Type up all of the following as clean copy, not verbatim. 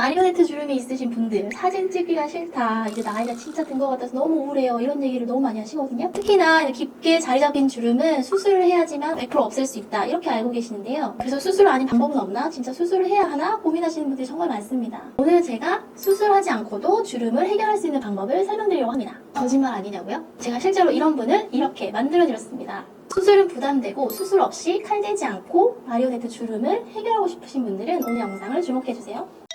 마리오네트 주름이 있으신 분들, 사진 찍기가 싫다, 이제 나이가 진짜 든 것 같아서 너무 우울해요, 이런 얘기를 너무 많이 하시거든요. 특히나 깊게 자리 잡힌 주름은 수술을 해야지만 100% 없앨 수 있다, 이렇게 알고 계시는데요. 그래서 수술 아닌 방법은 없나? 진짜 수술을 해야 하나? 고민하시는 분들이 정말 많습니다. 오늘 제가 수술하지 않고도 주름을 해결할 수 있는 방법을 설명드리려고 합니다. 거짓말 아니냐고요? 제가 실제로 이런 분을 이렇게 만들어드렸습니다. 수술은 부담되고 수술 없이 칼대지 않고 마리오네트 주름을 해결하고 싶으신 분들은 오늘 영상을 주목해주세요.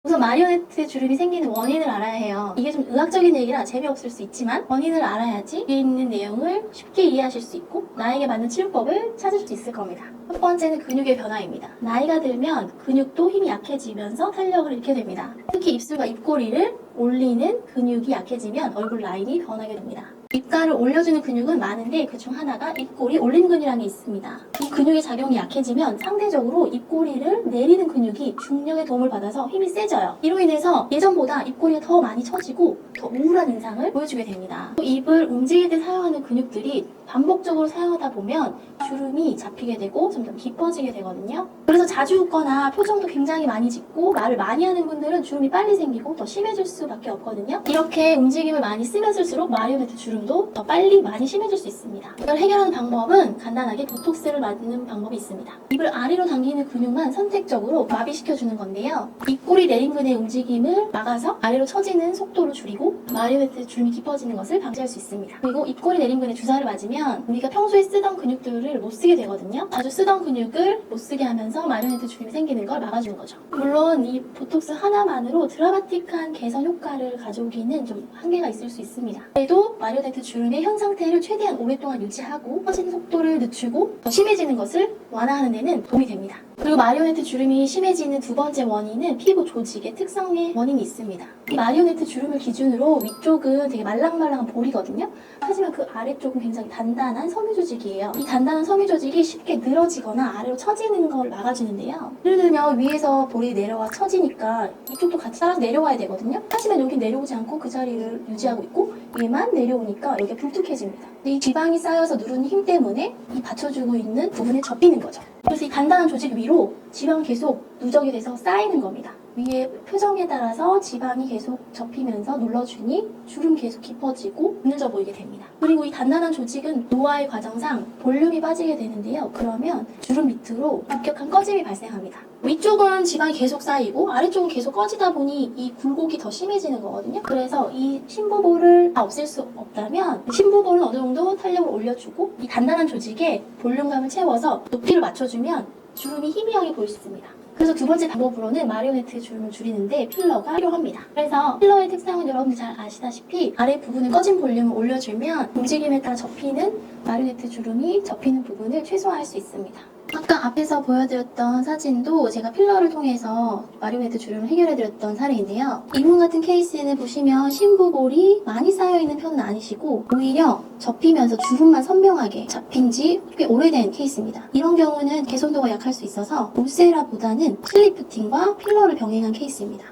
우선 마리오네트 주름이 생기는 원인을 알아야 해요. 이게 좀 의학적인 얘기라 재미없을 수 있지만 원인을 알아야지 뒤에 있는 내용을 쉽게 이해하실 수 있고 나에게 맞는 치료법을 찾을 수 있을 겁니다. 첫 번째는 근육의 변화입니다. 나이가 들면 근육도 힘이 약해지면서 탄력을 잃게 됩니다. 특히 입술과 입꼬리를 올리는 근육이 약해지면 얼굴 라인이 변하게 됩니다. 입가를 올려주는 근육은 많은데 그중 하나가 입꼬리 올림 근이라는 게 있습니다. 이 근육의 작용이 약해지면 상대적으로 입꼬리를 내리는 근육이 중력의 도움을 받아서 힘이 세져요. 이로 인해서 예전보다 입꼬리가 더 많이 처지고 더 우울한 인상을 보여주게 됩니다. 또 입을 움직일 때 사용하는 근육들이 반복적으로 사용하다 보면 주름이 잡히게 되고 점점 깊어지게 되거든요. 그래서 자주 웃거나 표정도 굉장히 많이 짓고 말을 많이 하는 분들은 주름이 빨리 생기고 더 심해질 수밖에 없거든요. 이렇게 움직임을 많이 쓰면 쓸수록 마리오네트 주름도 더 빨리 많이 심해질 수 있습니다. 이걸 해결하는 방법은 간단하게 보톡스를 맞는 방법이 있습니다. 입을 아래로 당기는 근육만 선택적으로 마비시켜주는 건데요. 입꼬리 내림근의 움직임을 막아서 아래로 처지는 속도를 줄이고 마리오네트 주름이 깊어지는 것을 방지할 수 있습니다. 그리고 입꼬리 내림근에 주사를 맞으면 우리가 평소에 쓰던 근육들을 못 쓰게 되거든요. 자주 쓰던 근육을 못 쓰게 하면서 마리오네트 주름이 생기는 걸 막아주는 거죠. 물론 이 보톡스 하나만으로 드라마틱한 개선 효과를 가져오기는 좀 한계가 있을 수 있습니다. 그래도 마리오네트 주름의 현 상태를 최대한 오랫동안 유지하고 퍼지는 속도를 늦추고 더 심해지는 것을 완화하는 데는 도움이 됩니다. 그리고 마리오네트 주름이 심해지는 두 번째 원인은 피부 조직의 특성의 원인이 있습니다. 이 마리오네트 주름을 기준으로 위쪽은 되게 말랑말랑한 볼이거든요. 하지만 그 아래쪽은 굉장히 단단한 섬유 조직이에요. 이 단단한 섬유 조직이 쉽게 늘어지거나 아래로 처지는 걸 막아주는데요. 예를 들면 위에서 볼이 내려와 처지니까 이쪽도 같이 따라서 내려와야 되거든요. 하지만 여기 내려오지 않고 그 자리를 유지하고 있고 얘만 내려오니까 여기가 불뚝해집니다. 이 지방이 쌓여서 누르는 힘 때문에 이 받쳐주고 있는 부분에 접히는 거죠. 그래서 이 단단한 조직 위로 지방이 계속 누적이 돼서 쌓이는 겁니다. 위에 표정에 따라서 지방이 계속 접히면서 눌러주니 주름 계속 깊어지고 늘져 보이게 됩니다. 그리고 이 단단한 조직은 노화의 과정상 볼륨이 빠지게 되는데요. 그러면 주름 밑으로 급격한 꺼짐이 발생합니다. 위쪽은 지방이 계속 쌓이고 아래쪽은 계속 꺼지다 보니 이 굴곡이 더 심해지는 거거든요. 그래서 이 심부볼을 다 없앨 수 없다면 심부볼은 어느 정도 탄력을 올려주고 이 단단한 조직에 볼륨감을 채워서 높이를 맞춰주면 주름이 희미하게 보일 수 있습니다. 그래서 두 번째 방법으로는 마리오네트 주름을 줄이는데 필러가 필요합니다. 그래서 필러의 특성은 여러분들 잘 아시다시피 아래 부분에 꺼진 볼륨을 올려주면 움직임에 따라 접히는 마리오네트 주름이 접히는 부분을 최소화할 수 있습니다. 아까 앞에서 보여드렸던 사진도 제가 필러를 통해서 마리오네트 주름을 해결해드렸던 사례인데요. 이분 같은 케이스는 보시면 심부볼이 많이 쌓여있는 편은 아니시고 오히려 접히면서 주름만 선명하게 잡힌 지 꽤 오래된 케이스입니다. 이런 경우는 개선도가 약할 수 있어서 울세라보다는 슬리프팅과 필러를 병행한 케이스입니다.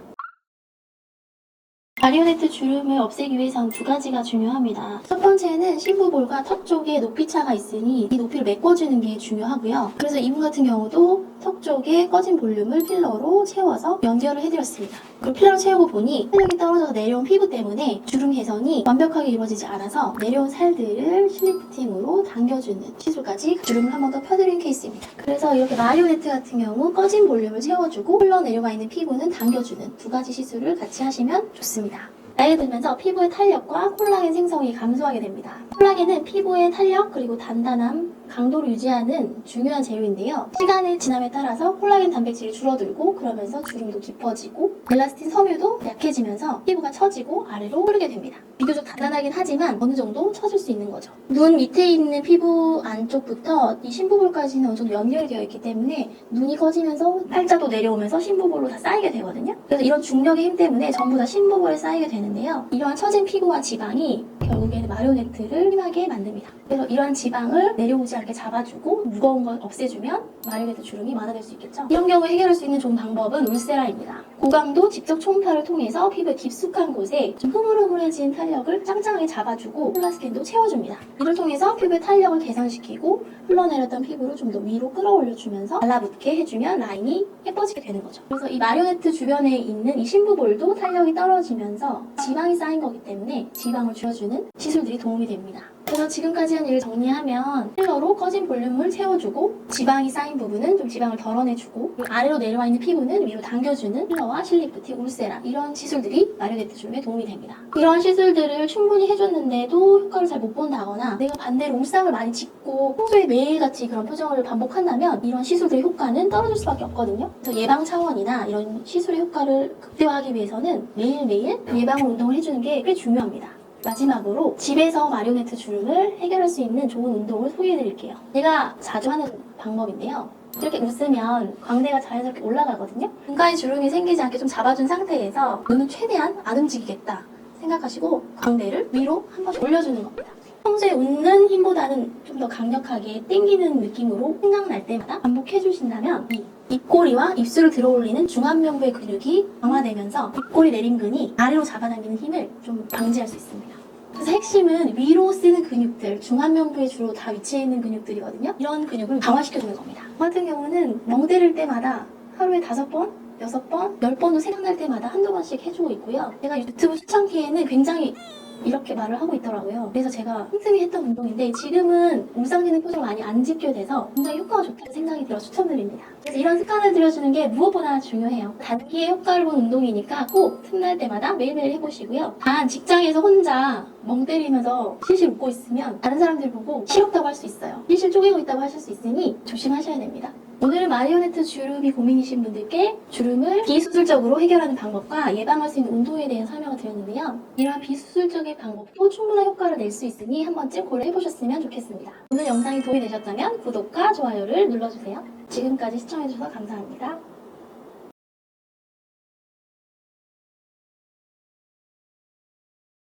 마리오네트 주름을 없애기 위해서는 두 가지가 중요합니다. 첫 번째는 심부볼과 턱 쪽에 높이 차가 있으니 이 높이를 메꿔주는 게 중요하고요. 그래서 이분 같은 경우도 턱 쪽에 꺼진 볼륨을 필러로 채워서 연결을 해드렸습니다. 그리고 필러로 채우고 보니 탄력이 떨어져서 내려온 피부 때문에 주름 개선이 완벽하게 이루어지지 않아서 내려온 살들을 슬리프팅으로 당겨주는 시술까지 주름을 한 번 더 펴드린 케이스입니다. 그래서 이렇게 마리오네트 같은 경우 꺼진 볼륨을 채워주고 흘러 내려가 있는 피부는 당겨주는 두 가지 시술을 같이 하시면 좋습니다. 나이가 들면서 피부의 탄력과 콜라겐 생성이 감소하게 됩니다. 콜라겐은 피부의 탄력 그리고 단단함, 강도를 유지하는 중요한 재료인데요. 시간의 지남에 따라서 콜라겐 단백질이 줄어들고 그러면서 주름도 깊어지고 엘라스틴 섬유도 약해지면서 피부가 처지고 아래로 흐르게 됩니다. 비교적 단단하긴 하지만 어느 정도 처질 수 있는 거죠. 눈 밑에 있는 피부 안쪽부터 이 심부볼까지는 어느 정도 연결되어 있기 때문에 눈이 커지면서 팔자도 내려오면서 심부볼로 다 쌓이게 되거든요. 그래서 이런 중력의 힘 때문에 전부 다 심부볼에 쌓이게 되는데요. 이러한 처진 피부와 지방이 결국에는 마리오네트를 심하게 만듭니다. 그래서 이러한 지방을 내려오지 이렇게 잡아주고 무거운 걸 없애주면 마리오네트 주름이 완화될 수 있겠죠. 이런 경우에 해결할 수 있는 좋은 방법은 울세라입니다. 고강도 직접 초음파를 통해서 피부의 깊숙한 곳에 좀 흐물흐물해진 탄력을 짱짱하게 잡아주고 콜라스캔도 채워줍니다. 이를 통해서 피부의 탄력을 개선시키고 흘러내렸던 피부를 좀 더 위로 끌어올려주면서 달라붙게 해주면 라인이 예뻐지게 되는 거죠. 그래서 이 마리오네트 주변에 있는 이 심부볼도 탄력이 떨어지면서 지방이 쌓인 거기 때문에 지방을 줄여주는 시술들이 도움이 됩니다. 그래서 지금까지 한 일을 정리하면 필러로 커진 볼륨을 채워주고 지방이 쌓인 부분은 좀 지방을 덜어내주고 그리고 아래로 내려와 있는 피부는 위로 당겨주는 필러와 실리프팅, 울세라 이런 시술들이 마리오네트 주름에 도움이 됩니다. 이런 시술들을 충분히 해줬는데도 효과를 잘 못 본다거나 내가 반대로 울상을 많이 짓고 평소에 매일같이 그런 표정을 반복한다면 이런 시술들의 효과는 떨어질 수밖에 없거든요. 그래서 예방 차원이나 이런 시술의 효과를 극대화하기 위해서는 매일매일 예방 운동을 해주는 게 꽤 중요합니다. 마지막으로 집에서 마리오네트 주름을 해결할 수 있는 좋은 운동을 소개해드릴게요. 제가 자주 하는 방법인데요. 이렇게 웃으면 광대가 자연스럽게 올라가거든요. 눈가에 주름이 생기지 않게 좀 잡아준 상태에서 눈은 최대한 안 움직이겠다 생각하시고 광대를 위로 한 번씩 올려주는 겁니다. 평소에 웃는 힘보다는 좀 더 강력하게 당기는 느낌으로 생각날 때마다 반복해주신다면 이 입꼬리와 입술을 들어올리는 중안면부의 근육이 강화되면서 입꼬리 내림근이 아래로 잡아당기는 힘을 좀 방지할 수 있습니다. 그래서 핵심은 위로 쓰는 근육들, 중안면부에 주로 다 위치해 있는 근육들이거든요. 이런 근육을 강화시켜주는 겁니다. 저 같은 경우는 멍때릴 때마다 하루에 5번, 6번, 10번도 생각날 때마다 한두 번씩 해주고 있고요. 제가 유튜브 초창기에는 굉장히 이렇게 말을 하고 있더라고요. 그래서 제가 틈틈이 했던 운동인데 지금은 울상지는 표정을 많이 안 짓게 돼서 굉장히 효과가 좋다는 생각이 들어 추천드립니다. 그래서 이런 습관을 들여주는 게 무엇보다 중요해요. 단기에 효과를 본 운동이니까 꼭 틈날 때마다 매일매일 해보시고요. 단 직장에서 혼자 멍 때리면서 실실 웃고 있으면 다른 사람들 보고 싫었다고 할 수 있어요. 실실 쪼개고 있다고 하실 수 있으니 조심하셔야 됩니다. 오늘은 마리오네트 주름이 고민이신 분들께 주름을 비수술적으로 해결하는 방법과 예방할 수 있는 운동에 대해서 설명을 드렸는데요. 이러한 비수술적인 방법도 충분한 효과를 낼 수 있으니 한 번쯤 고려해보셨으면 좋겠습니다. 오늘 영상이 도움이 되셨다면 구독과 좋아요를 눌러주세요. 지금까지 시청해주셔서 감사합니다.